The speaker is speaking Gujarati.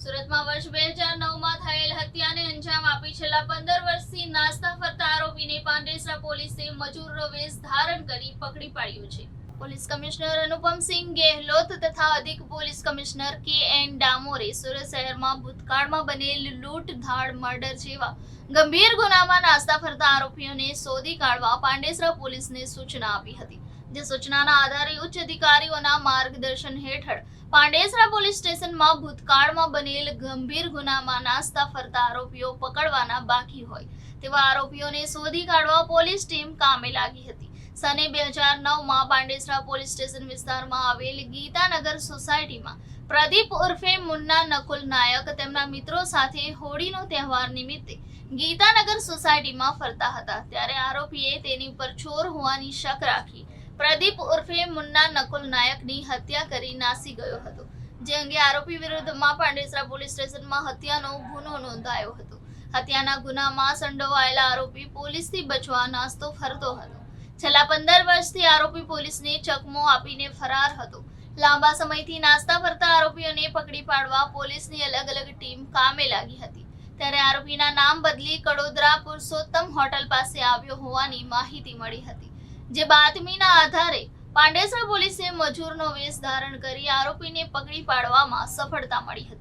સુરતમાં વર્ષ 2009માં થયેલ હત્યાને અંજામ આપી છેલ્લા 15 વર્ષથી નાસ્તા ફરતા આરોપીને પાંડેસરા પોલીસે મજૂરનો વેશ ધારણ કરી પકડી પાડ્યો છે. પોલીસ કમિશનર અનુપમસિંહ ગેહલોત તથા અધિક પોલીસ કમિશનર કે.એન. ડામોરે સુરત શહેરમાં ભૂતકાળમાં બનેલ લૂંટ, ધાડ, મર્ડર જેવા ગંભીર ગુનામાં નાસ્તા ફરતા આરોપીઓને શોધી કાઢવા પાંડેસરા પોલીસને સૂચના આપી હતી. જે સૂચનાના આધારે ઉચ્ચ અધિકારીઓના માર્ગદર્શન હેઠળ પાંડેસરા પોલીસ સ્ટેશનમાં ભૂતકાળમાં બનેલ ગંભીર ગુનામાં નાસ્તા ફરતા આરોપીઓ પકડવાના બાકી હોય તેવા આરોપીઓને શોધી કાઢવા પોલીસ ટીમ કામે લાગી હતી. સને 2009માં પાંડેસરા પોલીસ સ્ટેશન વિસ્તારમાં આવેલ ગીતાનગર સોસાયટીમાં પ્રદીપ ઉર્ફે મુન્ના નકુલ નાયક તેમના મિત્રો સાથે હોળીનો તહેવાર નિમિત્તે ગીતાનગર સોસાયટીમાં ફરતા હતા. ત્યારે આરોપીએ તેની પર ચોર હોવાની શક રાખી પ્રદીપ ઉર્ફે મુન્ના નકુલ નાયકની હત્યા કરી નાસી ગયો હતો. જે અંગે આરોપી વિરુદ્ધમાં પાંડેસરા પોલીસ સ્ટેશનમાં હત્યાનો ગુનો નોંધાયો હતો. હત્યાના ગુનામાં સંડોવાયેલા આરોપી પોલીસથી બચવા નાસ્તો ફરતો હતો. છેલ્લા 15 વર્ષથી આરોપી પોલીસને ચકમો આપીને ફરાર હતો. લાંબા સમયથી નાસ્તા ફરતા આરોપીઓને પકડી પાડવા પોલીસની અલગ અલગ ટીમ કામે લાગી હતી. ત્યારે આરોપીના નામ બદલી કડોદરા પુરુષોત્તમ હોટલ પાસે આવ્યો હોવાની માહિતી મળી હતી. જે બાતમીના આધારે પાંડેસરા પોલીસે મજૂરનો વેશ ધારણ કરી આરોપીને પકડી પાડવામાં સફળતા મળી હતી.